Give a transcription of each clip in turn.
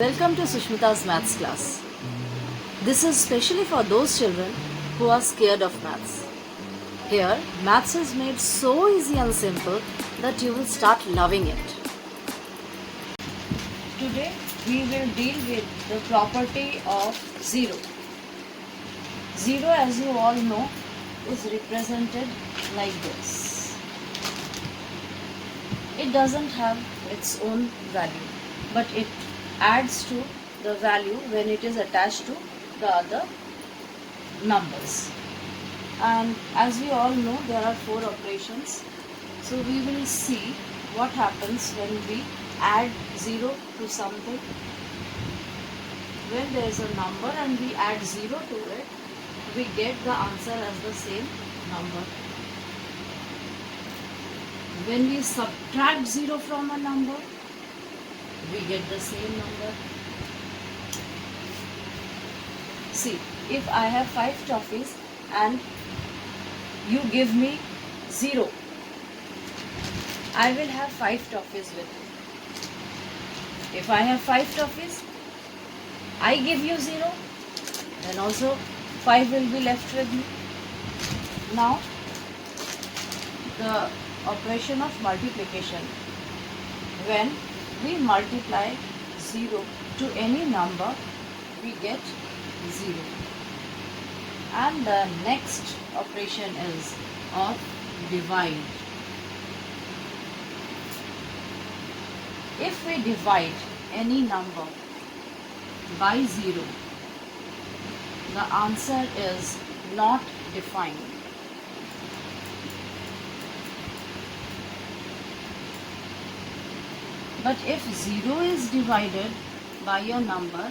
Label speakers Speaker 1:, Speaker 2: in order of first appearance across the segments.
Speaker 1: Welcome to Sushmita's Maths class. This is specially for those children who are scared of maths. Here, maths is made so easy and simple that you will start loving it. Today, we will deal with the property of 0. 0, as you all know, is represented like this. It doesn't have its own value, but it adds to the value when it is attached to the other numbers. And as we all know, there are 4 operations. So we will see what happens when we add 0 to something. When there is a number and we add 0 to it, we get the answer as the same number. When we subtract 0 from a number, we get the same number. See, if I have 5 toffees and you give me 0, I will have 5 toffees with you. If I have 5 toffees, I give you 0, then also 5 will be left with me. Now, the operation of multiplication. When we multiply 0 to any number, we get 0. And the next operation is of divide. If we divide any number by 0, the answer is not defined. But if 0 is divided by a number,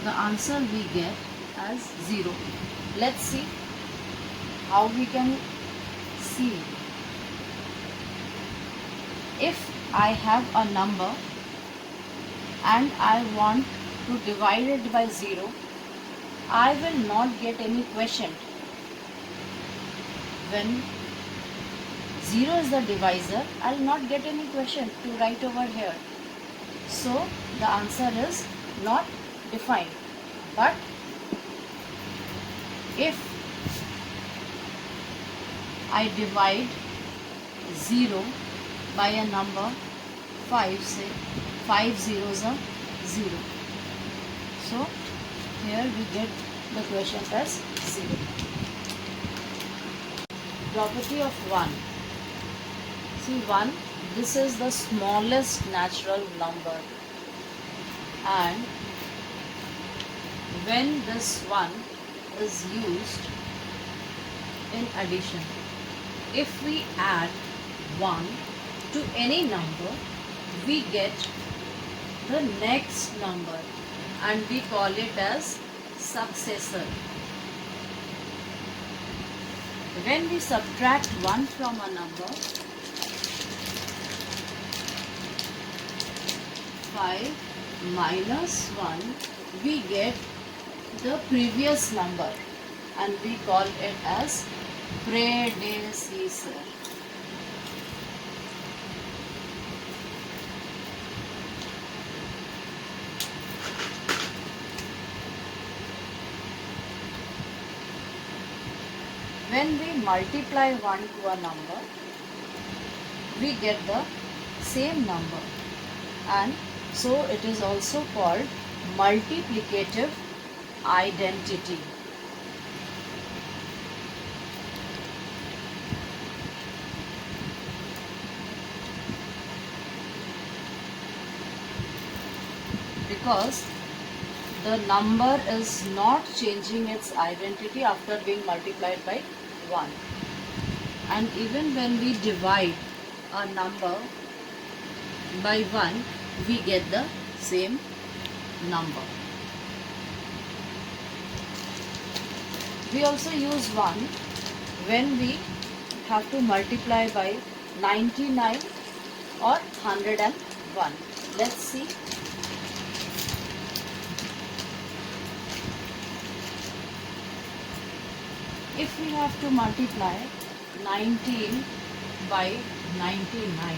Speaker 1: the answer we get as 0. Let's see how we can see. If I have a number and I want to divide it by 0, I will not get any quotient. When 0 is the divisor, I will not get any quotient to write over here. So the answer is not defined. But if I divide 0 by a number 5, say 5 zeros are 0. So here we get the quotient as 0. Property of 1. See, 1, this is the smallest natural number, and when this 1 is used in addition, if we add 1 to any number, we get the next number and we call it as successor. When we subtract 1 from a number, 5 minus 1, we get the previous number and we call it as predecessor. When we multiply 1 to a number, we get the same number, and so it is also called multiplicative identity. Because the number is not changing its identity after being multiplied by 1. And even when we divide a number by 1, we get the same number. We also use 1 when we have to multiply by 99 or 101. Let's see. If we have to multiply 19 by 99,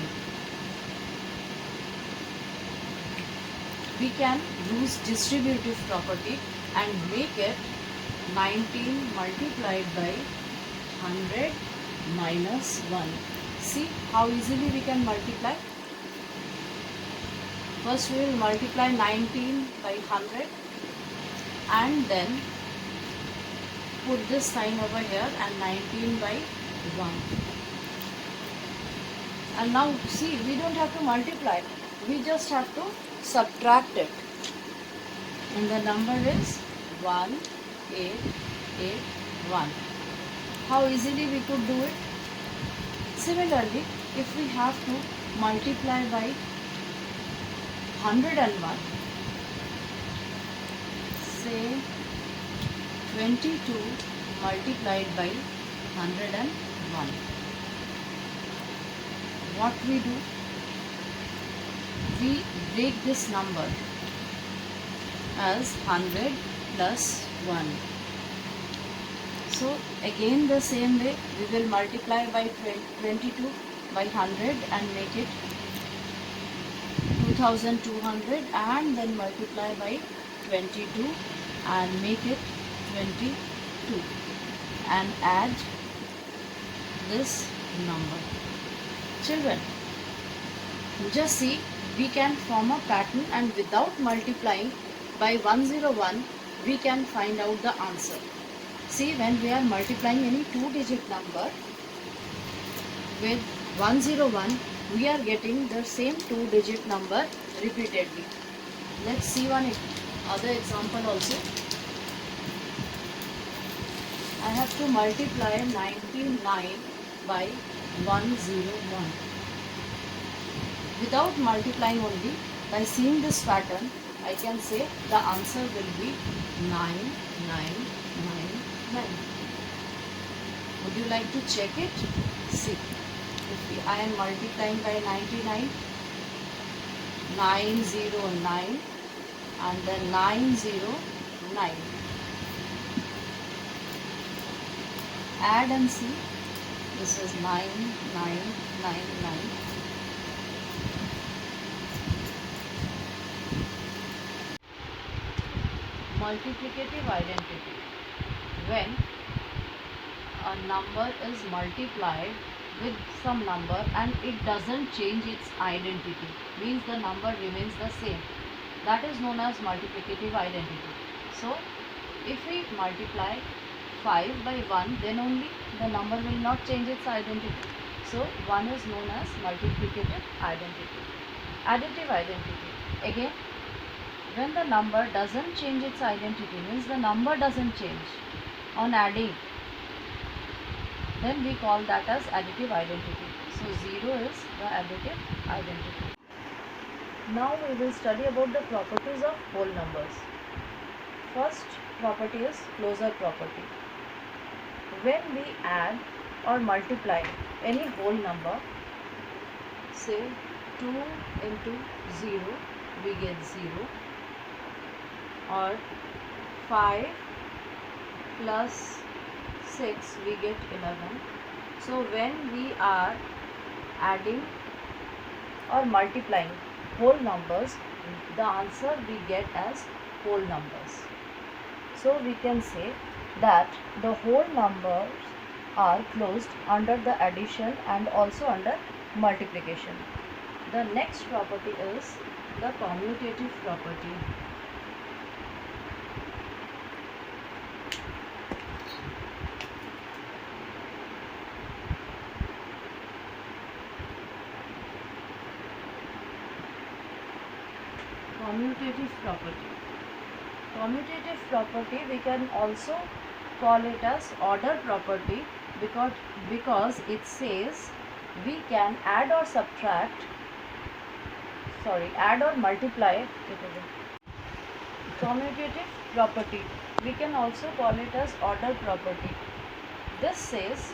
Speaker 1: we can use distributive property and make it 19 multiplied by 100 minus 1. See how easily we can multiply. First we will multiply 19 by 100 and then put this sign over here and 19 by 1. And now see, we don't have to multiply, we just have to subtract it. And the number is 1881. How easily we could do it? Similarly, if we have to multiply by 101, say 22 multiplied by 101. What we do? We break this number as 100 plus 1. So again the same way we will multiply by 22 by 100 and make it 2200 and then multiply by 22 and make it 22 and add this number. Children, just see, we can form a pattern and without multiplying by 101 we can find out the answer. See, when we are multiplying any 2-digit number with 101, we are getting the same 2-digit number repeatedly. Let's see one other example also. I have to multiply 99 by 101. Without multiplying only, by seeing this pattern, I can say the answer will be 9999. Would you like to check it? See, if I am multiplying by 99, 909 and then 909. Add and see. This is 9999. Multiplicative identity. When a number is multiplied with some number and it doesn't change its identity, means the number remains the same, that is known as multiplicative identity. So if we multiply 5 by 1, then only the number will not change its identity. So 1 is known as multiplicative identity. Additive identity. Again, when the number doesn't change its identity, means the number doesn't change on adding, then we call that as additive identity. So 0 is the additive identity. Now we will study about the properties of whole numbers. First property is closure property. When we add or multiply any whole number, say 2 into 0, we get 0, or 5 plus 6, we get 11. So when we are adding or multiplying whole numbers, the answer we get as whole numbers. So we can say that the whole numbers are closed under the addition and also under multiplication. The next property is the commutative property. Commutative property. Commutative property, we can also call it as order property because it says we can add or multiply. Commutative property, we can also call it as order property. This says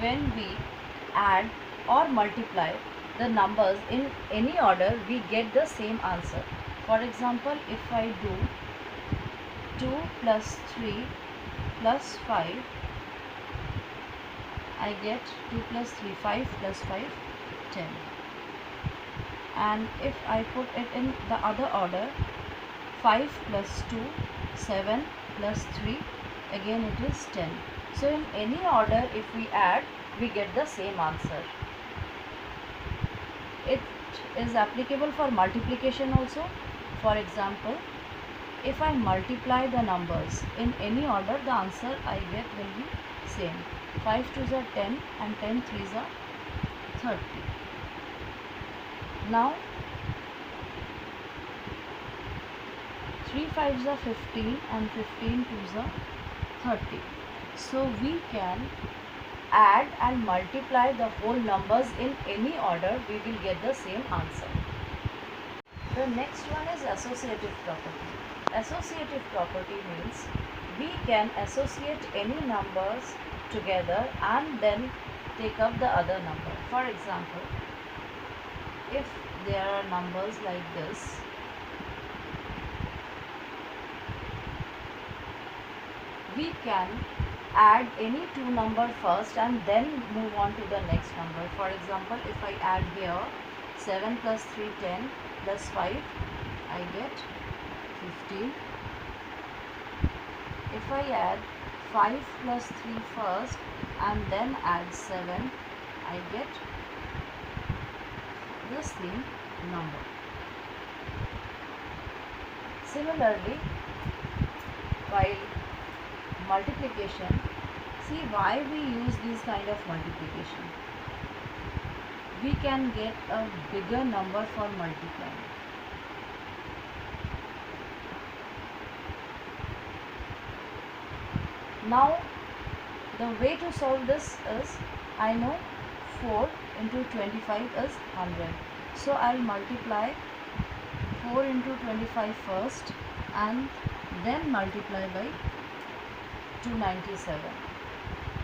Speaker 1: when we add or multiply the numbers in any order, we get the same answer. For example, if I do 2 plus 3 plus 5, I get 2 plus 3, 5 plus 5, 10. and if I put it in the other order, 5 plus 2, 7 plus 3, again it is 10. So in any order if we add, we get the same answer. It is applicable for multiplication also. For example, if I multiply the numbers in any order, the answer I get will be same. 5 2s are 10 and 10 3s are 30. Now 3 5s are 15 and 15 2s are 30. So we can add and multiply the whole numbers in any order, we will get the same answer. The next one is associative property. Associative property means we can associate any numbers together and then take up the other number. For example, if there are numbers like this, we can add any two number first and then move on to the next number. For example, if I add here 7 plus 3 10 plus 5, I get 15. If I add 5 plus 3 first and then add 7, I get the same number. Similarly, while multiplication, see why we use this kind of multiplication. We can get a bigger number for multiplying. Now the way to solve this is, I know 4 into 25 is 100. So I'll multiply 4 into 25 first and then multiply by 297.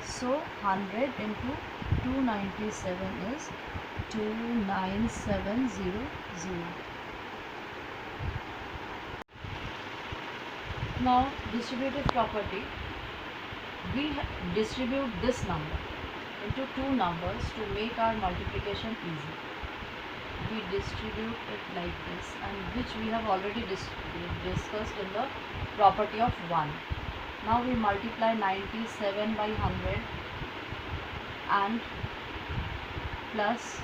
Speaker 1: So 100 into 297 is 29700. Now distributive property, we distribute this number into two numbers to make our multiplication easy. We distribute it like this, and which we have already discussed in the property of 1. Now we multiply 97 by 100 and plus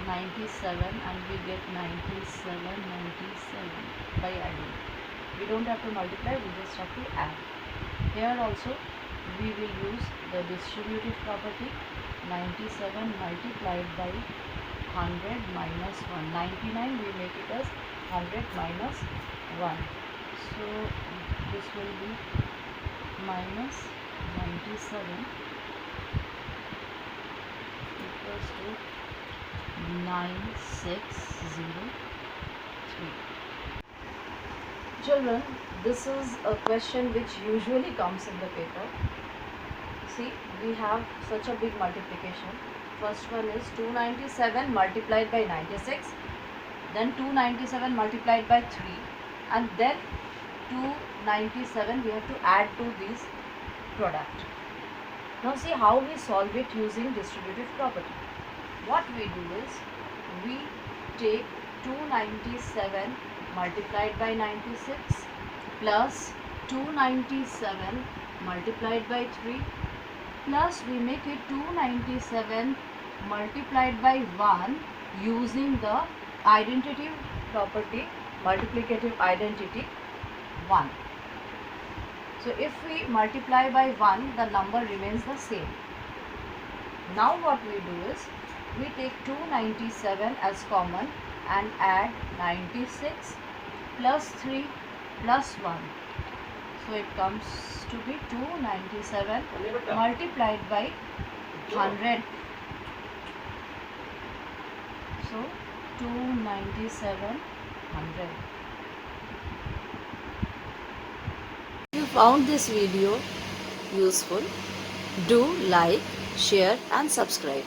Speaker 1: 97, and we get 97 by adding. We don't have to multiply, we just have to add. Here also we will use the distributive property. 97 multiplied by 100 minus 1. 99 we make it as 100 minus 1. So this will be minus 97 equals to 9603. Children, this is a question which usually comes in the paper. See, we have such a big multiplication. First one is 297 multiplied by 96, then 297 multiplied by 3, and then 297 we have to add to this product. Now see how we solve it using distributive property. What we do is, we take 297 multiplied by 96 plus 297 multiplied by 3 plus we make it 297 multiplied by 1 using the identity property, multiplicative identity 1. So if we multiply by 1, the number remains the same. Now what we do is, we take 297 as common and add 96 plus 3 plus 1. So it comes to be 297 multiplied by 100. So 297 100. If you found this video useful, do like, share and subscribe.